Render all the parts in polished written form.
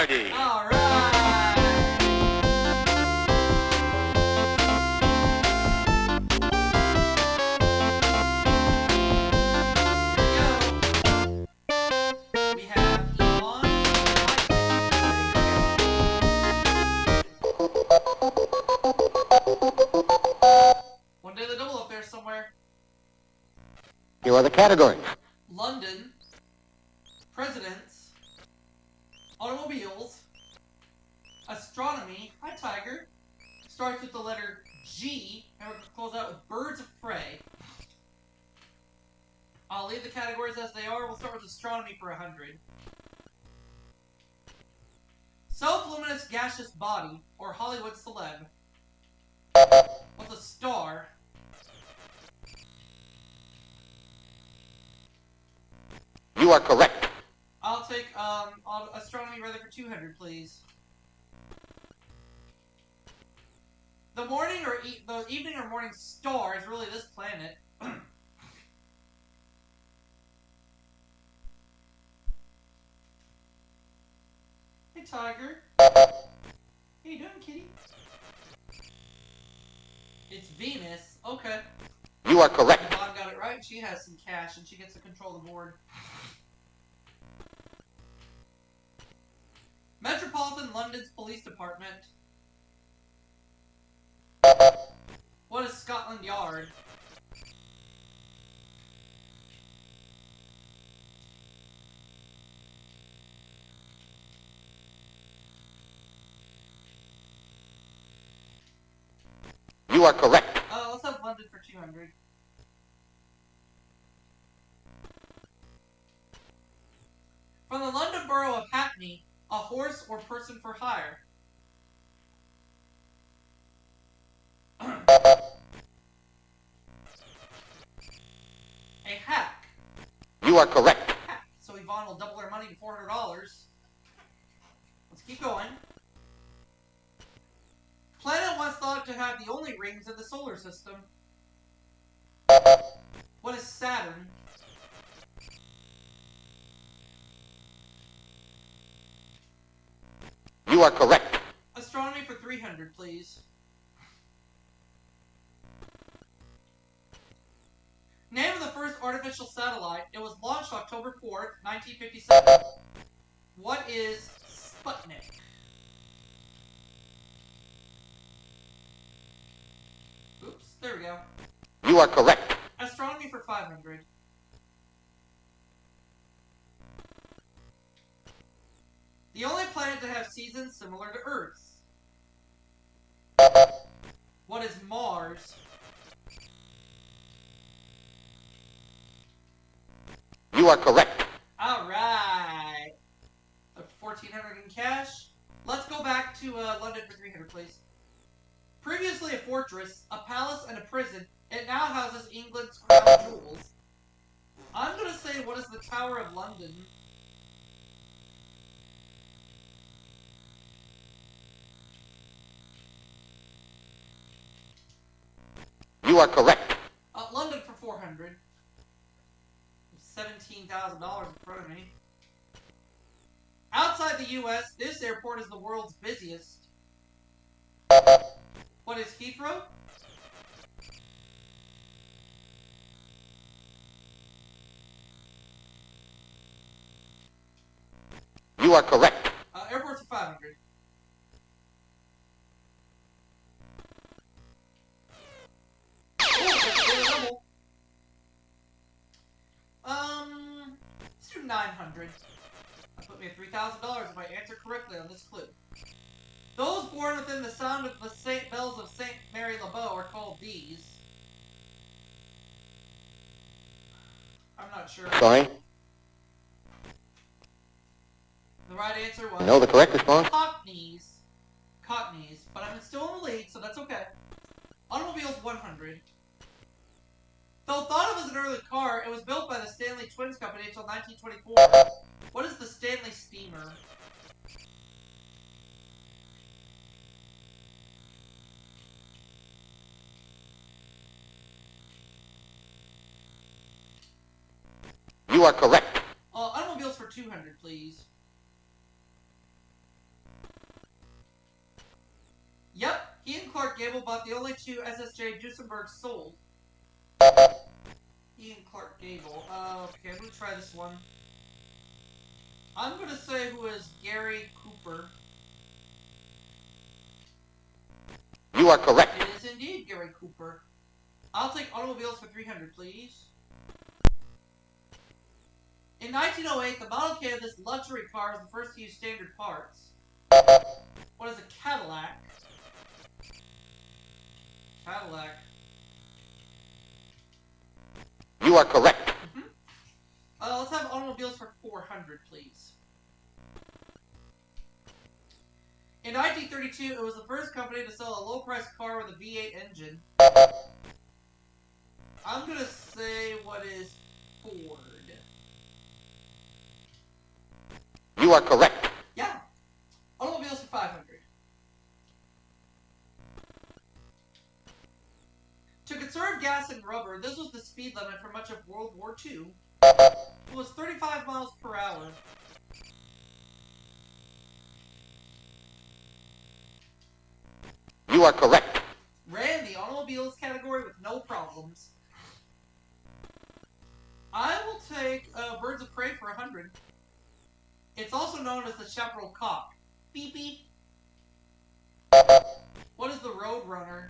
Jeopardy! All right! We have Elon One day the double up there somewhere. Here are the categories. London, presidents, automobiles, astronomy, hi Tiger, starts with the letter G, and we're going to close out with birds of prey. I'll leave the categories as they are. We'll start with astronomy for 100. Self-luminous gaseous body, or Hollywood celeb. What's a star? You are correct. I'll take astronomy rather for 200, please. The morning or the evening or morning star is really this planet. Hey, Tiger. How you doing, kitty? It's Venus. Okay. You are correct. Yvonne got it right. She has some cash, and she gets to control the board. Metropolitan London's police department. What is Scotland Yard? You are correct. Let's have London for 200. From the London borough of Hackney, a horse or person for hire. A hack. You are correct. Hack. So Yvonne will double her money to $400. Let's keep going. Planet once thought to have the only rings in the solar system. What is Saturn? You are correct. Astronomy for 300, please. Name of the first artificial satellite. It was launched October 4th, 1957. What is Sputnik? Oops, there we go. You are correct. Astronomy for 500. The only planet to have seasons similar to Earth's. What is Mars? You are correct. Alright. 1,400 in cash. Let's go back to London for 300, please. Previously a fortress, a palace, and a prison, it now houses England's crown jewels. I'm going to say, what is the Tower of London? You are correct. London for 400. $17,000 in front of me. Outside the U.S., this airport is the world's busiest. What is Heathrow? You are correct. Airports for 500. Let's do 900. That put me at $3,000 if I answer correctly on this clue. Those born within the sound of the St. Bells of St. Mary Le Beau are called these. I'm not sure. Sorry. The right answer was... No, the correct response? Cockneys. Cockneys. But I'm still in the lead, so that's okay. Automobiles 100. Though thought of as an early car, it was built by the Stanley Twins Company until 1924. What is the Stanley Steamer? You are correct. Automobiles for 200, please. Gable bought the only two SSJ Duesenbergs sold. Ian Clark Gable. Okay, I'm gonna try this one. I'm gonna say who is Gary Cooper. You are correct. It is indeed Gary Cooper. I'll take automobiles for 300, please. In 1908, the Model K of this luxury car was the first to use standard parts. What is a Cadillac? Cadillac. You are correct. Let's have automobiles for 400, please. In 1932, it was the first company to sell a low-priced car with a V8 engine. I'm gonna say what is Ford. You are correct. Yeah. Automobiles for 500. To conserve gas and rubber, this was the speed limit for much of World War II. It was 35 miles per hour. You are correct. Ran the automobiles category with no problems. I will take Birds of Prey for 100. It's also known as the Chaparral Cock. Beep beep. What is the Roadrunner?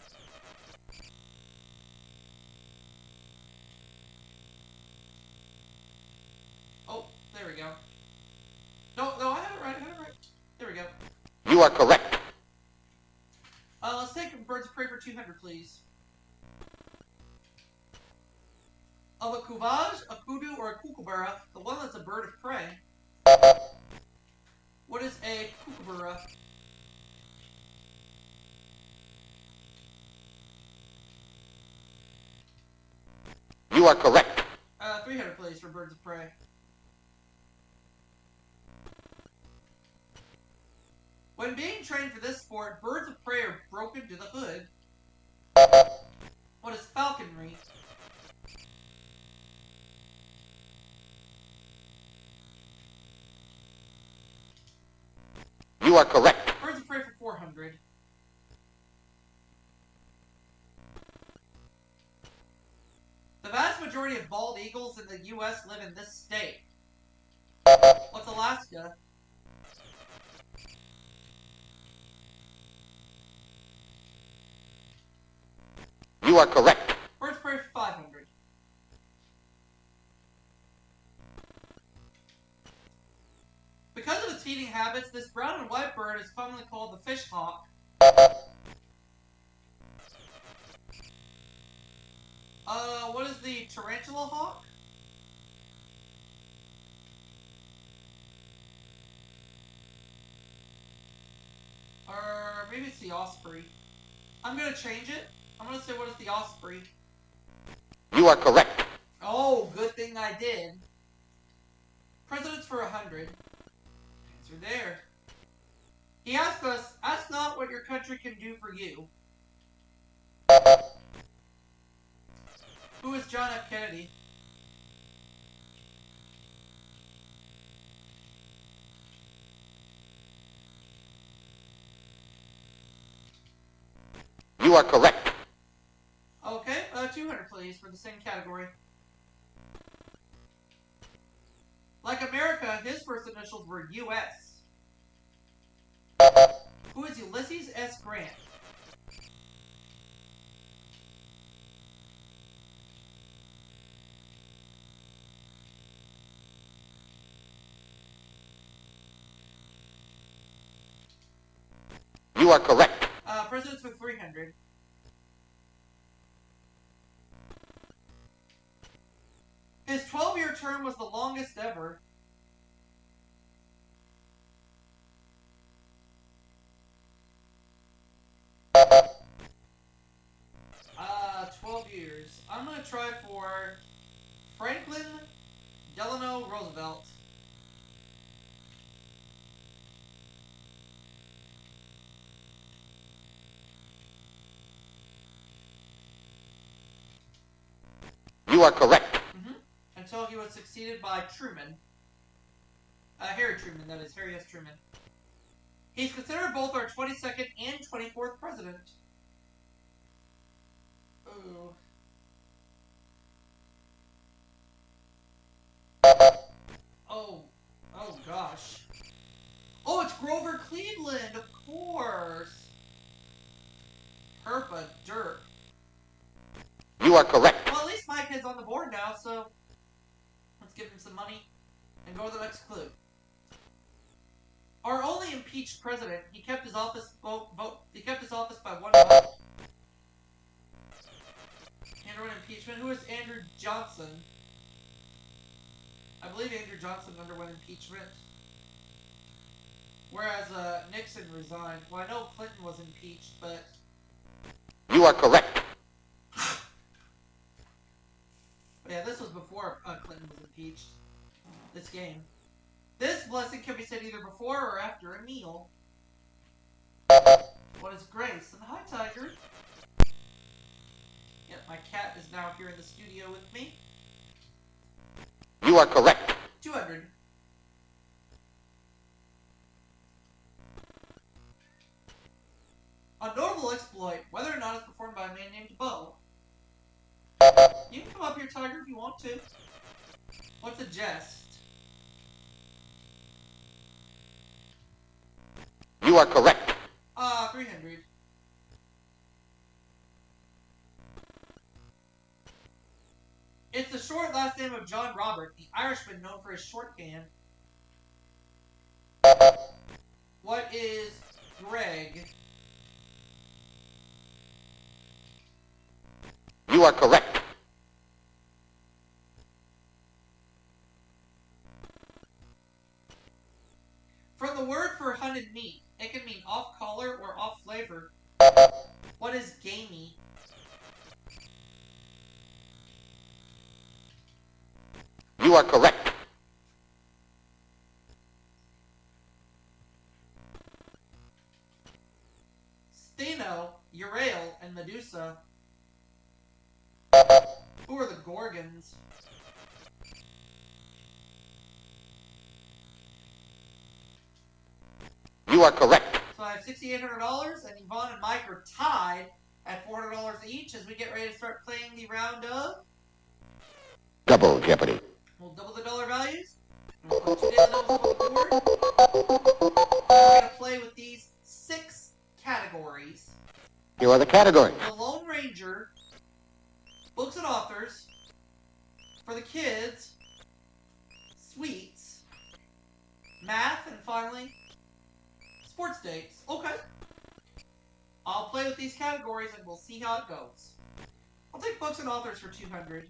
Oh, there we go. No, I had it right, There we go. You are correct. Let's take Birds of Prey for 200, please. Of a Cuvage, a Kudu, or a Kookaburra, the one that's a bird of prey. What is a Kookaburra? You are correct. 300, please, for Birds of Prey. When being trained for this sport, birds of prey are broken to the hood. What is falconry? You are correct. Birds of prey for 400. The vast majority of bald eagles in the U.S. live in this state. What's Alaska? You are correct. Birds of prey for 500. Because of its feeding habits, this brown and white bird is commonly called the fish hawk. What is the tarantula hawk? Or maybe it's the osprey. I'm gonna change it. I'm gonna say what is the osprey? You are correct. Oh, good thing I did. Presidents for 100. Answer there. He asked us, ask not what your country can do for you. Who is John F. Kennedy? You are correct. Okay, 200 please for the same category. Like America, his first initials were U.S. Who is Ulysses S. Grant? You are correct. Presidents with 300. His 12-year term was the longest ever. 12 years. I'm gonna try for Franklin Delano Roosevelt. You are correct. Until he was succeeded by Truman. Harry Truman, that is. Harry S. Truman. He's considered both our 22nd and 24th president. Ooh. Oh gosh. Oh, it's Grover Cleveland, of course. Herpa Derp. You are correct. Well, at least my kid's on the board now, so let's give him some money and go to the next clue. Our only impeached president, he kept his office he kept his office by one vote. Underwent impeachment. Who is Andrew Johnson? I believe Andrew Johnson underwent impeachment. Whereas Nixon resigned. Well, I know Clinton was impeached, but... You are correct. Yeah, this was before Clinton was impeached. This game. This blessing can be said either before or after a meal. What is grace? And hi, Tiger. Yep, my cat is now here in the studio with me. You are correct. 200. A notable exploit, whether or not it's performed by a man named Bo. You can come up here, Tiger, if you want to. What's a jest? You are correct. 300. It's the short last name of John Robert, the Irishman known for his shorthand. What is Greg? You are correct. From the word for hunted meat, it can mean off color or off flavor. What is gamey? You are correct. STHENO, EURYALE, and MEDUSA. Who are the Gorgons? You are correct. So I have $6,800, and Yvonne and Mike are tied at $400 each as we get ready to start playing the round of... Double Jeopardy. We'll double the dollar values. We'll put 2 daily doubles on the board. And we're going to play with these 6 categories. Here are the categories. The Lone Ranger, books and authors, for the kids, sweets, math, and finally, sports dates. Okay. I'll play with these categories and we'll see how it goes. I'll take books and authors for 200.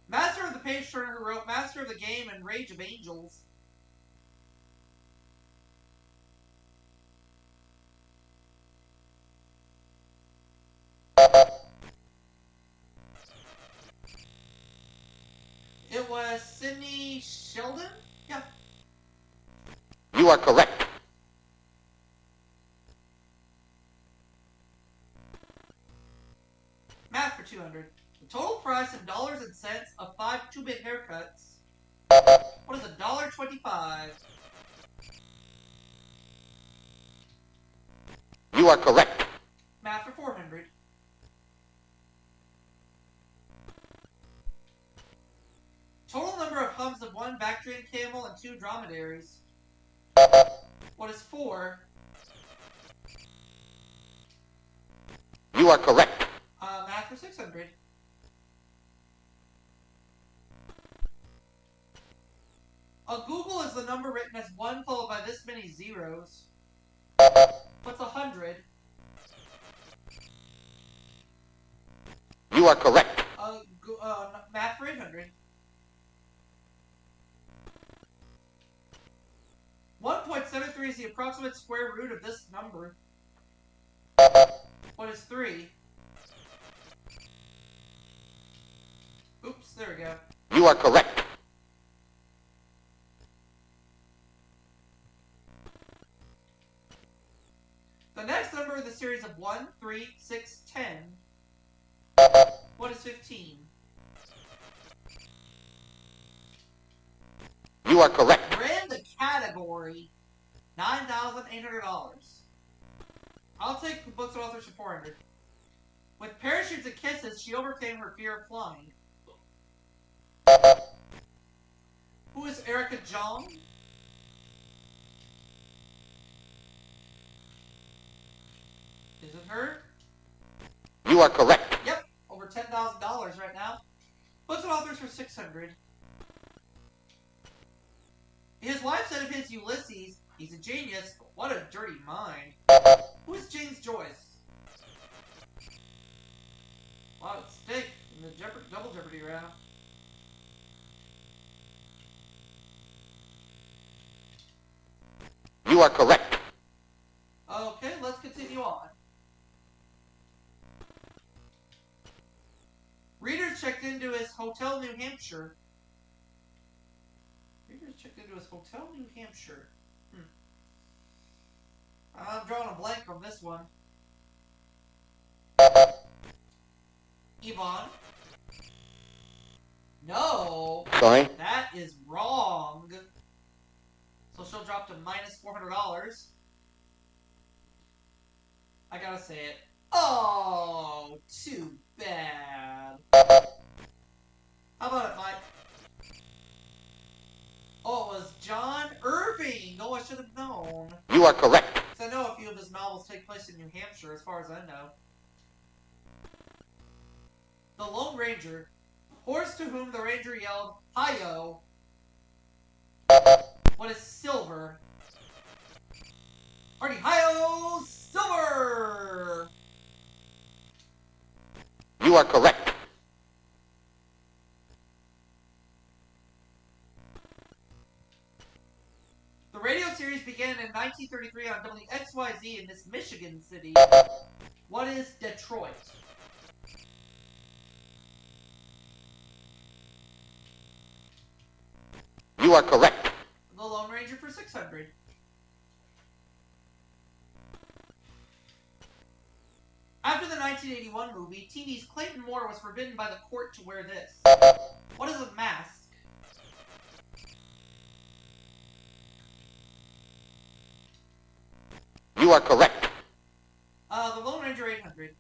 Master of the Page Turner, who wrote Master of the Game and Rage of Angels. It was Sidney Sheldon? Yeah. You are correct. Math for 200. The total price in dollars and cents of 5 2-bit haircuts. What is $1.25? You are correct. Math for 400. Total number of hums of 1 Bactrian camel and 2 dromedaries. What is 4? You are correct. Math for 600. A Google is the number written as 1 followed by this many zeros. What's 100? You are correct. Math for 800. 1.73 is the approximate square root of this number. What is 3? Oops, there we go. You are correct. The next number in the series of 1, 3, 6, 10. What is 15? You are correct. Ran the category, $9,800. I'll take the books and authors for 400. With parachutes and kisses, she overcame her fear of flying. Who is Erica Jong? Is it her? You are correct. Yep, over $10,000 right now. Books and authors for $600. His wife said of his Ulysses, he's a genius, but what a dirty mind. Who is James Joyce? Wow, it's stake in the double Jeopardy round. You are correct. Okay, let's continue on. Readers checked into his Hotel New Hampshire. I'm drawing a blank on this one. Yvonne? No! Sorry. That is wrong. So she'll drop to minus $400. I gotta say it. Oh, too bad. How about it, Mike? Oh, it was John Irving. Oh, I should have known. You are correct. Because I know a few of his novels take place in New Hampshire, as far as I know. The Lone Ranger. Horse to whom the ranger yelled, "Hi-yo!" What is silver? Party, hi-yo! Silver! You are correct. The radio series began in 1933 on WXYZ in this Michigan city. What is Detroit? You are correct. The Lone Ranger for $600. After the 1981 movie, TV's Clayton Moore was forbidden by the court to wear this. What is a mask? You are correct. The Lone Ranger 800.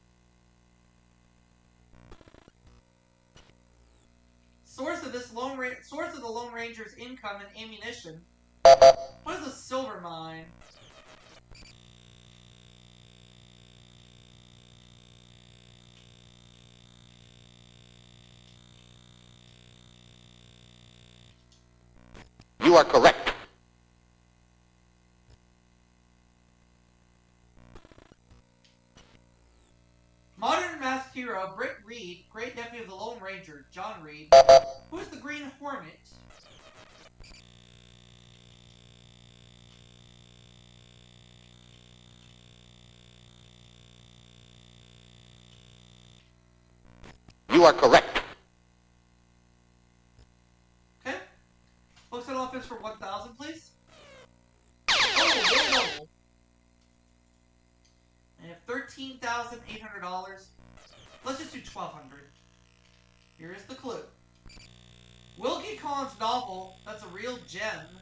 Source of the Lone Ranger's income and ammunition. What is a silver mine? You are correct. Modern masked hero BRIT, great-nephew of the Lone Ranger, John Reed. Who is the Green Hornet? You are correct. Okay. Books and authors for $1,000, please. Oh, I have $13,800. Let's just do $1,200. Here is the clue. Wilkie Collins' novel, that's a real gem.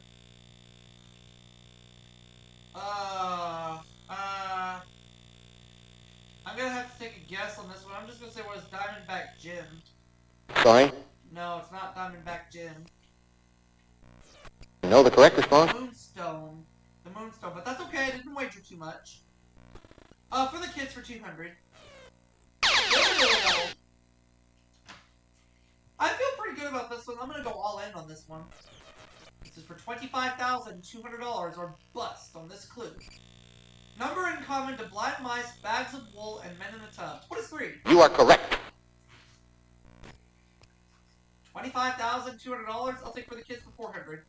I'm gonna have to take a guess on this one. I'm just gonna say, what is Diamondback Jim? Sorry. No, it's not Diamondback Jim. You know the correct response? Moonstone. The Moonstone, but that's okay. I didn't wager too much. For the kids for $200. I feel pretty good about this one. I'm gonna go all in on this one. This is for $25,200 or bust on this clue. Number in common to blind mice, bags of wool, and men in a tub. What is 3? You are correct. $25,200. I'll take for the kids for $400.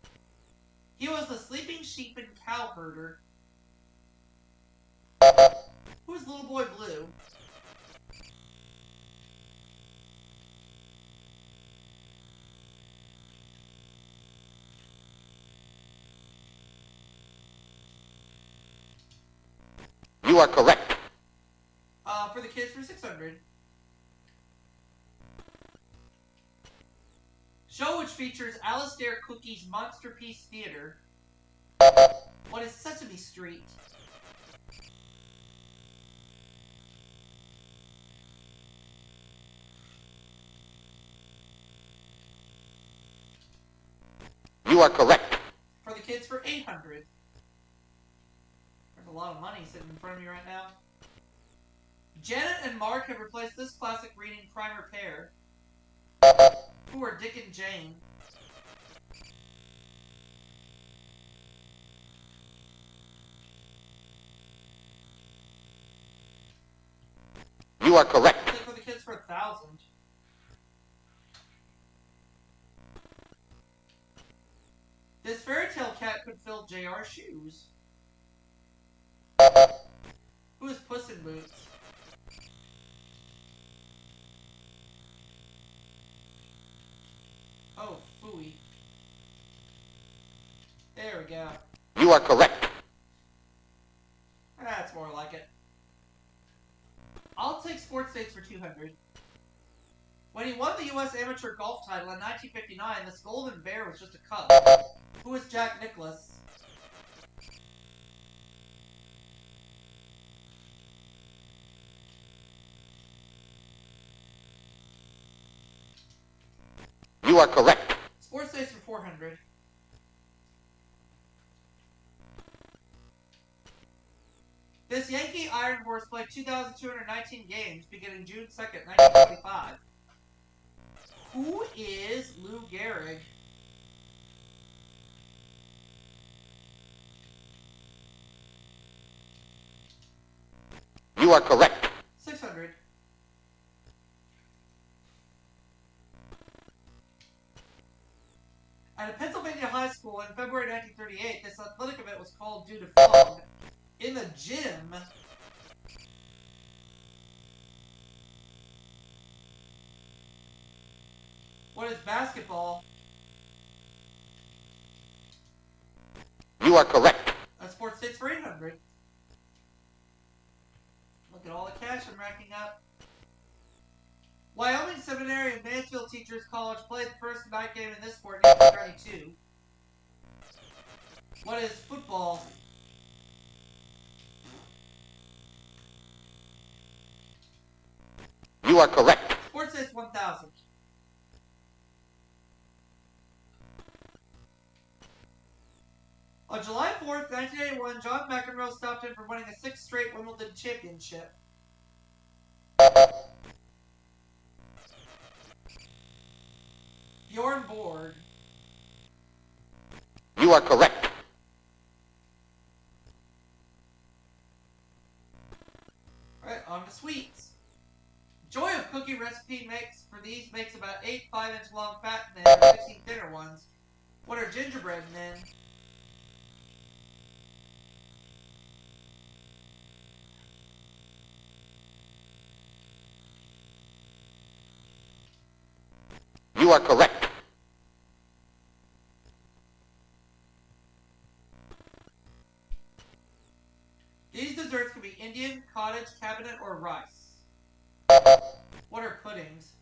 He was the sleeping sheep and cow herder. Who is Little Boy Blue? You are correct. For the kids for $600. Show which features ALISTAIR Cookie's Monsterpiece Theater. What is Sesame Street? You are correct. For the kids for 800. There's a lot of money sitting in front of me right now. Janet and Mark have replaced this classic reading primer pair. Who are Dick and Jane? You are correct. I'll take for the kids for 1,000. This fairy tale cat could fill JR's shoes. Who is Puss in Boots? Oh, phooey. There we go. You are correct. That's more like it. I'll take sports dates for 200. When he won the U.S. amateur golf title in 1959, this golden bear was just a cub. Who is Jack Nicklaus? You are correct. Sports dates for 400. This Yankee Iron Horse played 2,219 games beginning June 2nd, 1925. Who is Lou Gehrig? You are correct. 600. At a Pennsylvania high school in February 1938, this athletic event was called due to fog. In the gym, what is basketball? You are correct. Sports dates for 800. Look at all the cash I'm racking up. Wyoming Seminary and Mansfield Teachers College played the first night game in this sport in 1992. What is football? You are correct. Sports dates 1,000. On July 4th, 1981, John McEnroe stopped him from winning a 6th straight Wimbledon championship. Bjorn Borg. You are correct. Alright, on to sweets. Joy of Cookie recipe makes about 8 5-inch long fat men and 16 thinner ones. What are gingerbread men? You are correct. These desserts can be Indian, cottage, cabinet, or rice. What are puddings?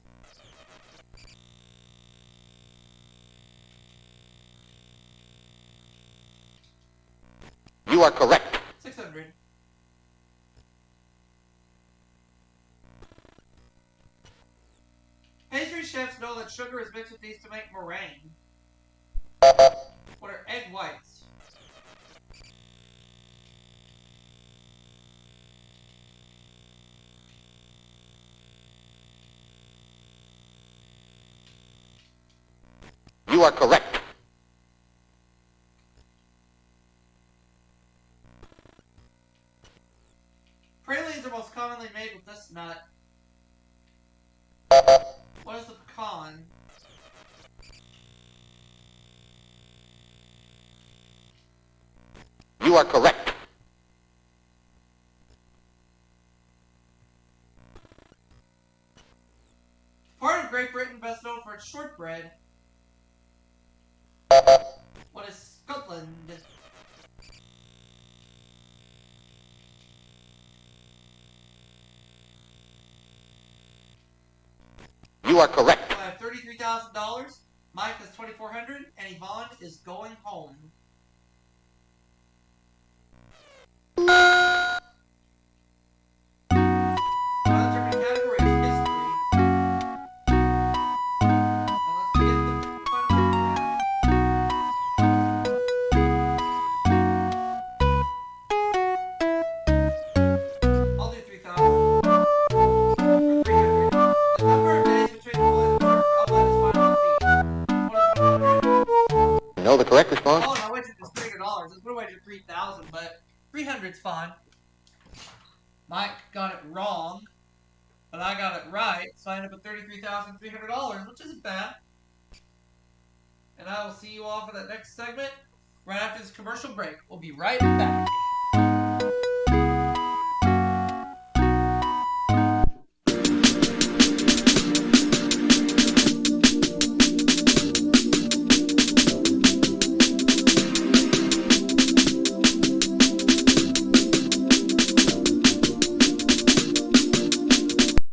You are correct. 600. Pastry chefs know that sugar is mixed with these to make meringue. What are egg whites? You are correct. Pralines are most commonly made with this nut. What is the pecan? You are correct. Part of Great Britain best known for its shortbread. What is Scotland? You are correct. So I have $33,000. Mike is $2,400, and Yvonne is going home. Another category is history. And let's begin the fun round. know the correct response? Oh, no, I wagered just $300. This would have wagered 3,000, but 300's fine. Mike got it wrong, but I got it right, so I ended up with $33,300, which isn't bad. And I will see you all for that next segment right after this commercial break. We'll be right back.